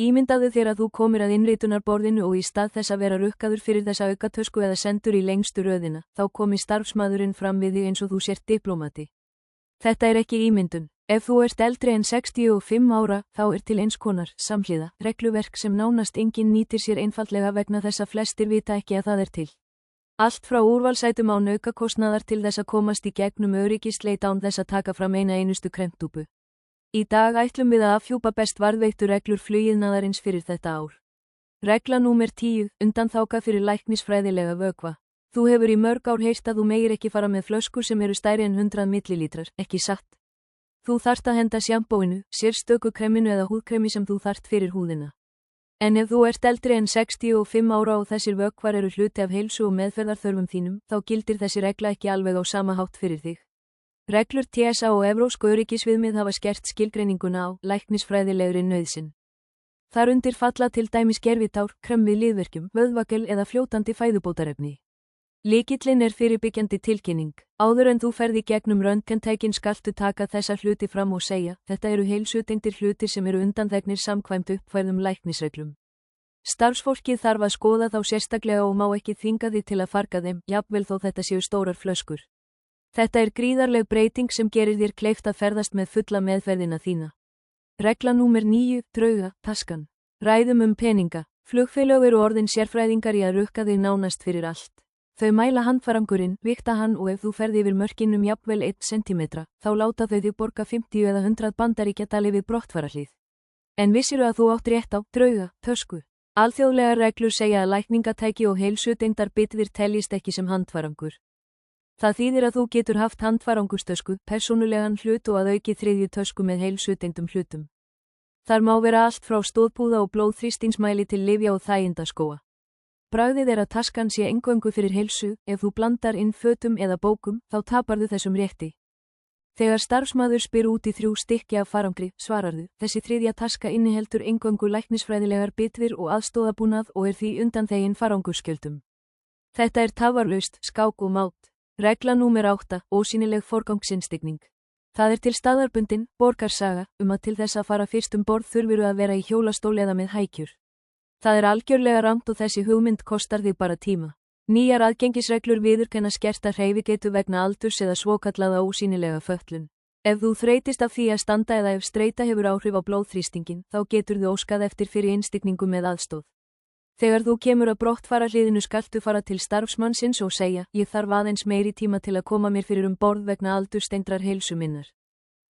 Ímyndaðu þér að þú komir að innritunarborðinu og í stað þess að vera rukkaður fyrir þessa aukatösku eða sendur í lengstu röðina, þá komi starfsmaðurinn fram við þig eins og þú sért diplómati. Þetta er ekki ímyndun. Ef þú ert eldri en 65 ára, þá er til eins konar, samhliða, regluverk sem nánast enginn nýtir sér einfaldlega vegna þess að flestir vita ekki að það er til. Allt frá úrvalsætum á naukakostnaðar til þess að komast í gegnum öryggisleit án þess að taka fram eina einustu kremtúpu. Í dag ætlum við að afhjúpa best varðveittu reglur flugiðnaðarins fyrir þetta ár. Regla númer 10, undanþága fyrir læknisfræðilega vökva. Þú hefur í mörg ár heyrt að þú megir ekki fara með flöskur sem eru stærri en 100 millilítrar, ekki satt. Þú þarft að henda sjampóinu, sérstöku kreminu eða húðkremi sem þú þarft fyrir húðina. En ef þú ert eldri en 65 ára og þessir vökvar eru hluti af heilsu og meðferðarþörfum þínum, þá gildir þessi regla ekki alveg á sama hátt fyrir þig. Reglur TSA og evrópsku öryggisviðmið hafa skert skilgreininguna á læknisfræðilegri nauðsyn. Þar undir falla til dæmis gervitár, krem við liðverkjum, vöðvagel eða fljótandi fæðubótarefni. Lykillinn er fyrirbyggjandi tilkynning. Áður en þú ferð í gegnum röntgentækin skaltu taka þessa hluti fram og segja, þetta eru heilsutengdir hlutir sem eru undanþegnir samkvæmt uppfærðum læknisreglum. Starfsfólkið þarf að skoða þá sérstaklega og má ekki þvinga þig til að farga þeim, jafnvel þó þetta séu stórar flöskur. Þetta er gríðarleg breyting sem gerir þér kleift að ferðast með fulla meðferðina þína. Regla númer 9, drauga, taskan. Ræðum peninga. Flugfélög eru orðin sérfræðingar í að rukka þig nánast fyrir allt. Þau mæla handfarangurinn, vikta hann og ef þú ferði yfir mörkinum jafnvel 1 cm, þá láta þau þig borga 50 eða 100 bandaríkjadali við brottfararhlið. En vissiru að þú átt rétt á drauga, tösku. Alþjóðlegar reglur segja að lækningatæki og heilsutengdar bitðir teljist ekki sem handfarangur. Það þýðir að þú getur haft handfarangustösku, persónulegan hlut og að auki þriðju tösku með heilsutengdum hlutum. Þar má vera allt frá stóðpúða og blóðþrýstingsmæli til lyfja og þægindaskóa. Bragðið er að taskan sé eingöngu fyrir heilsu, ef þú blandar inn fötum eða bókum, þá taparðu þessum rétti. Þegar starfsmaður spyr út í 3 stykki af farangri, svararðu, þessi þriðja taska inniheldur eingöngu læknisfræðilegar bitvír og aðstóðabúnað og er því undanþegin farangurskjöldum. Þetta er tafarlaust, skák og mát. Regla númer 8, ósýnileg forgangsinnstigning. Það er til staðarbundin, borgarsaga, að til þess að fara fyrst borð þurfiru að vera í hjólastól eða með hækjur. Það er algjörlega rangt og þessi hugmynd kostar þig bara tíma. Nýjar aðgengisreglur viðurkenna skerta hreyfigetu vegna aldurs eða svokallaða ósýnilega fötlun. Ef þú þreytist af því að standa eða ef streita hefur áhrif á blóðþrýstinginn, þá getur þú óskað eftir fyrir innstigningu með aðstoð. Þegar þú kemur að brottfararhliðinu skaltu fara til starfsmannsins og segja, ég þarf aðeins meiri tíma til að koma mér fyrir borð vegna aldursteindrar heilsu minnar.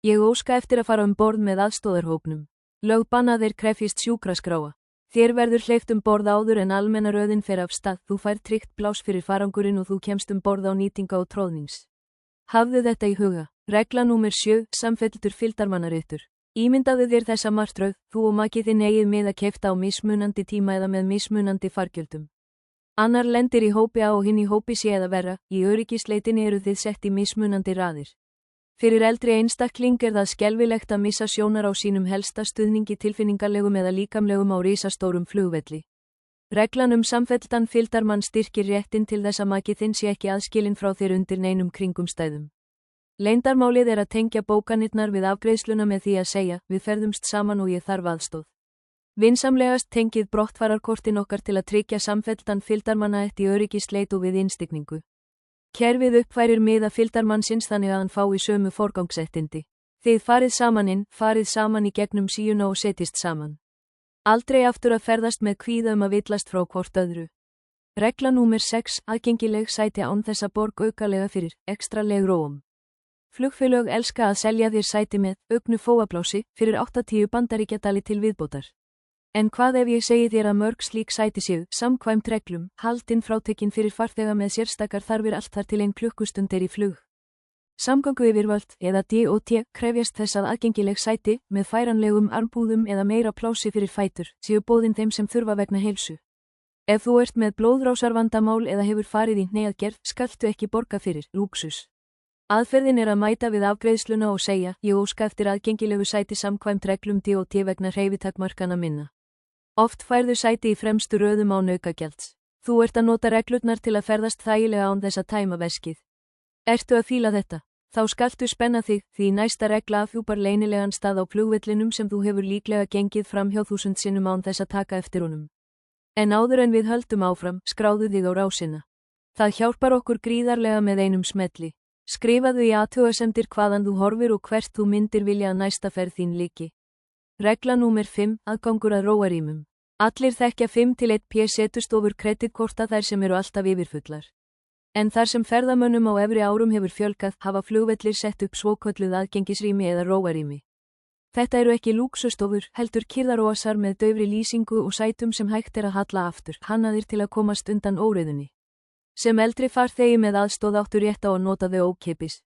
Ég óska eftir að fara borð með aðstóðarhópnum. Lög banna þeir krefjist sjúkraskráa. Þér verður hleypt borð áður en almenna röðin fer af stað, þú fær tryggt pláss fyrir farangurinn og þú kemst borð á nýtinga og tróðnings. Hafðu þetta í huga. Regla númer 7, samfelldur fylgdarmannaréttur. Ímyndaðu þér þessa martröð, þú og maki þinn eigið með að keypta á mismunandi tíma eða með mismunandi fargjöldum. Annar lendir í hópi A og hinn í hópi C eða verra, í öryggisleitinni eru þið sett í mismunandi raðir. Fyrir eldri einstakling er það skelfilegt að missa sjónar á sínum helsta stuðningi tilfinningalegum eða líkamlegum á risastórum flugvelli. Reglan samfelldan fylgdarmann styrkir réttin til þess að maki þinn sé ekki aðskilinn frá þér undir neinum kringumstæðum. Leyndarmálið er að tengja bókanirnar við afgreiðsluna með því að segja, við ferðumst saman og ég þarf aðstoð. Vinsamlegast tengið brottfararkortin okkar til að tryggja samfelldan fylgdarmanna eftir öryggisleit og við innstigningu. Kerfið uppfærir miða fylgdarmannsins þannig að hann fái sömu forgangsréttindi. Þið farið saman inn, farið saman í gegnum síuna og setjist saman. Aldrei aftur að ferðast með kvíða að villast frá hvort öðru. Regla númer 6, aðgengileg sæti án þess að borg aukalega fyrir, ekstraleg róum. Flugfélög elska að selja þér sæti með auknu fóablási fyrir 80 bandaríkjadali til viðbótar. En hvað ef ég segi þér að mörg slík sæti séu, samkvæmt reglum, haldin frátekin fyrir farþega með sérstakar þarfir allt þar til 1 klukkustund í flug. Samgönguyfirvöld, eða DOT, krefjast þess að aðgengileg sæti, með færanlegum armbúðum eða meira plási fyrir fætur, séu boðin þeim sem þurfa vegna heilsu. Ef þú ert með blóðrásarvandamál eða hefur farið í hneaðgerð, skaltu ekki borga fyrir, lúxus. Aðferðin er að mæta við afgreiðsluna og segja, ég óska eftir aðgengilegu sæti samkvæmt reglum DOT vegna hreyfitakmarkana minna. Oft færðu sæti í fremstu röðum án aukagjalds. Þú ert að nota reglurnar til að ferðast þægilega án þess að tæma veskið. Ertu að fíla þetta? Þá skaltu spenna þig því næsta regla afhjúpar leynilegan stað á flugvellinum sem þú hefur líklega gengið fram hjá 1000 sinnum án þess að taka eftir honum. En áður en við höldum áfram, skráðu þig á rásina. Það hjálpar okkur gríðarlega með einum smelli. Skrifaðu í athugasemdir hvaðan þú horfir og hvert þú myndir vilja að næsta ferð þín líki. Regla númer 5, aðgangur að róarýmum. Allir þekkja 5-1 setustofur kreditkorta þær sem eru alltaf yfirfullar. En þar sem ferðamönnum á efri árum hefur fjölgað, hafa flugvellir sett upp svokölluð aðgengisrými eða róarými. Þetta eru ekki lúxustofur, heldur kyrðarósar með daufri lýsingu og sætum sem hægt er að halla aftur, hannaðir til að komast undan óreiðunni. Sem eldri farþegi með aðstoð áttu rétt á að nota þau ókeypis.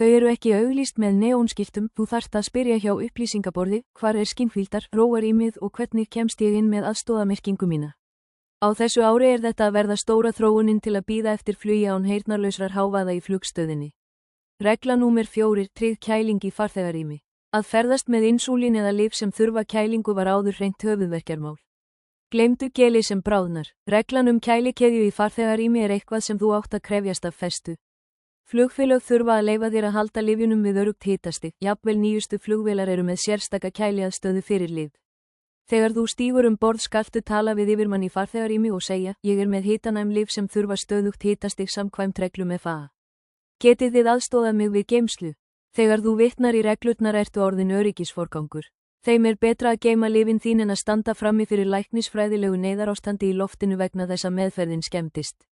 Þau eru ekki auglýst með neónskiltum, þú þarft að spyrja hjá upplýsingaborði, hvar er skinnfíldar, róarýmið og hvernig kemst ég inn með aðstoðamerkingu mína. Á þessu ári er þetta að verða stóra þróunin til að bíða eftir flugi án heyrnarlausrar hávaða í flugstöðinni. Regla númer 4, tryggð kæling í farþegarými. Að ferðast með insúlín eða lyf sem þurfa kælingu var áður hreint höfuðverkjarmál. Gleymdu geli sem bráðnar. Reglan kælikeðju í farþegarými er eitthvað sem þú átt að krefjast af festu. Flugfélög þurfa að leyfa þér að halda lyfjunum við öruggt hitastig, jafnvel nýjustu flugvélar eru með sérstaka kæliaðstöðu fyrir lyf. Þegar þú stígur borð skaltu tala við yfirmann í farþegarými og segja, ég er með hitanæm lyf sem þurfa stöðugt hitastig samkvæmt reglum FAA. Getið þið aðstóðað mig við geymslu? Þegar þú vitnar í reglurnar ertu orðin öryggisforgangur. Þeim er betra að geyma lyfin þín en að standa frammi fyrir læknisfræðilegu neyðarástandi í loftinu vegna þess að meðferðin skemmtist.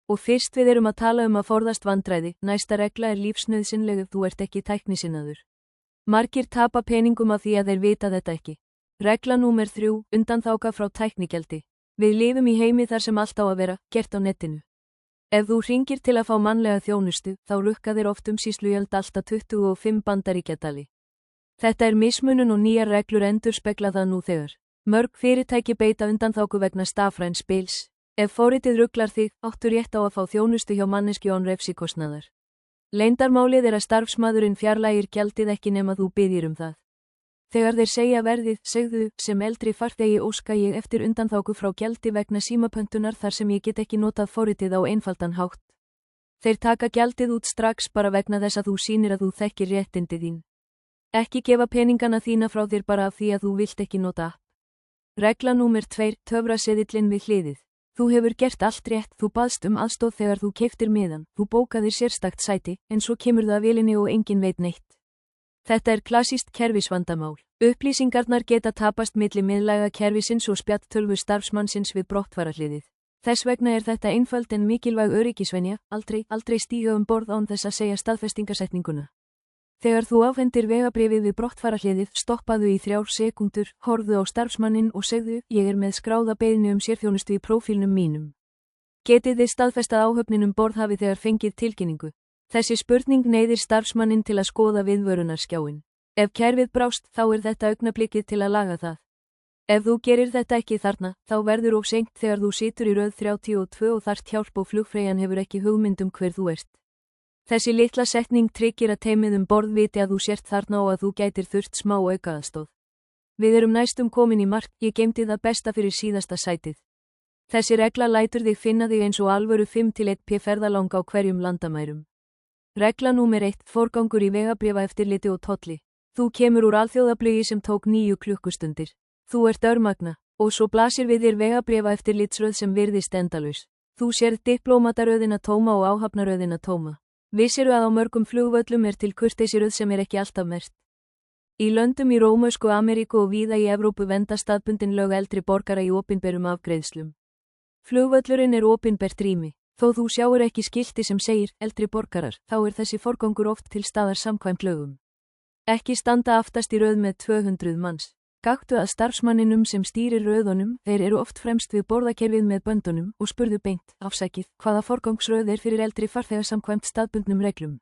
Og fyrst við erum að tala að forðast vandræði, næsta regla er lífsnauðsynleg ef þú ert ekki tæknisinnaður. Margir tapa peningum af því að þeir vita þetta ekki. Regla númer 3, undanþága frá tæknigjaldi. Við lifum í heimi þar sem allt á að vera, gert á netinu. Ef þú hringir til að fá mannlega þjónustu, þá rukka þér oft síslugjöld alltaf 25 bandaríkjadali. Þetta er mismunun og nýjar reglur endurspegla það nú þegar. Mörg fyrirtæki beita undanþágu vegna stafræns spils. Ef forritið ruglar þig, áttu rétt á að fá þjónustu hjá manneskju án refsikostnaðar. Leyndarmálið er að starfsmaðurinn fjarlægir gjaldið ekki nema þú biðjir það. Þegar þeir segja verðið, segðu, sem eldri farþegi óska ég eftir undanþágu frá gjaldi vegna símapöntunar þar sem ég get ekki notað forritið á einfaldan hátt. Þeir taka gjaldið út strax bara vegna þess að þú sýnir að þú þekkir réttindi þín. Ekki gefa peningana þína frá þér bara af því að þú vilt ekki nota app. Regla númer 2, töfraseðillinn við hliðið. Þú hefur gert allt rétt, þú baðst aðstoð þegar þú keyptir miðan, þú bókaðir sérstakt sæti, en svo kemur það að vélinni og enginn veit neitt. Þetta er klassískt kerfisvandamál. Upplýsingarnar geta tapast milli miðlæga kerfisins og spjalltölvu starfsmannsins við brottfararhliðið. Þess vegna er þetta einföld en mikilvæg öryggisvenja, aldrei stíga borð án þess að segja staðfestingarsetninguna. Þegar þú afhendir vegabréfið við brottfararhliðið, stoppaðu í 3 sekúndur, horfðu á starfsmanninn og segðu, ég er með skráða beiðni sérþjónustu í prófílnum mínum. Getið þið staðfestað áhöfnin borð hafi þegar fengið tilkynningu. Þessi spurning neyðir starfsmanninn til að skoða viðvörunarskjáinn. Ef kerfið brást, þá er þetta augnablikið til að laga það. Ef þú gerir þetta ekki þarna, þá verður of seint þegar þú situr í röð 32 og þarft hjálp og flugfreyjan hefur ekki hugmynd hver þú ert. Þessi litla setning tryggir að teymið borð viti að þú sért þarna og að þú gætir þurft smá aukaaðstoð. Við erum næstum komin í mark, ég geymdi það besta fyrir síðasta sætið. Þessi regla lætur þig finna þig eins og alvöru 5-1 ferðalang á hverjum landamærum. Regla númer 1, forgangur í vegabréfaeftirliti og tolli. Þú kemur úr alþjóðaflugi sem tók 9 klukkustundir. Þú ert örmagna, og svo blasir við þér vegabréfaeftirlitsröð sem virðist endalaus. Þú sérð diplómataröðina tóma og áhafnaröðina tóma. Vissiru að á mörgum flugvöllum er til kurteisiröð sem er ekki alltaf merkt. Í löndum í Rómösku Ameríku og víða í Evrópu venda staðbundin lög eldri borgara í opinberum afgreiðslum. Flugvöllurinn er opinbert rými. Þó þú sjáir ekki skilti sem segir eldri borgarar, þá er þessi forgangur oft til staðar samkvæmt lögum. Ekki standa aftast í röð með 200 manns. Gaktu að starfsmanninum sem stýrir röðunum, þeir eru oft fremst við borðakerfið með böndunum og spurðu beint, afsakið, hvaða forgangsröð er fyrir eldri farþega samkvæmt staðbundnum reglum.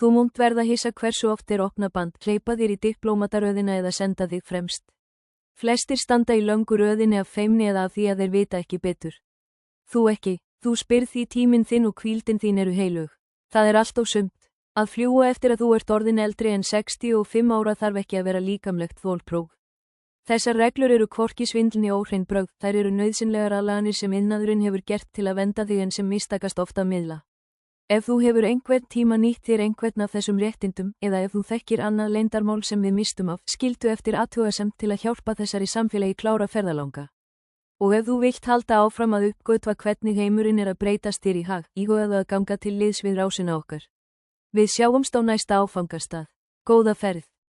Þú munt verða hissa hversu oft opna band, hleypa þér í diplómataröðina eða senda þig fremst. Flestir standa í löngu röðinni af feimni eða af því að þeir vita ekki betur. Þú ekki, þú spyrð því tíminn þinn og hvíldin þín eru heilög. Það er allt og sumt. Að fljúga eftir að þú ert orðin eldri en 65 ára þarf ekki að vera líkamlegt þolpróf. Þessar reglur eru hvorki svindlni óhrein brögð, þær eru nauðsynlegar aðlaganir sem iðnaðurinn hefur gert til að vernda þig en sem mistakast ofta miðla. Ef þú hefur einhvern tíma nýtt þér einhvern af þessum réttindum eða ef þú þekkir annað leyndarmál sem við mistum af, skildu eftir athugasemd til að hjálpa þessari samfélagi klára ferðalanga. Og ef þú vilt halda áfram að uppgötva hvernig heimurinn að breytast þér í hag, íhugaðu að ganga til liðs við rásina okkar. Við sjáumst á næsta áfangastað. Góða ferð.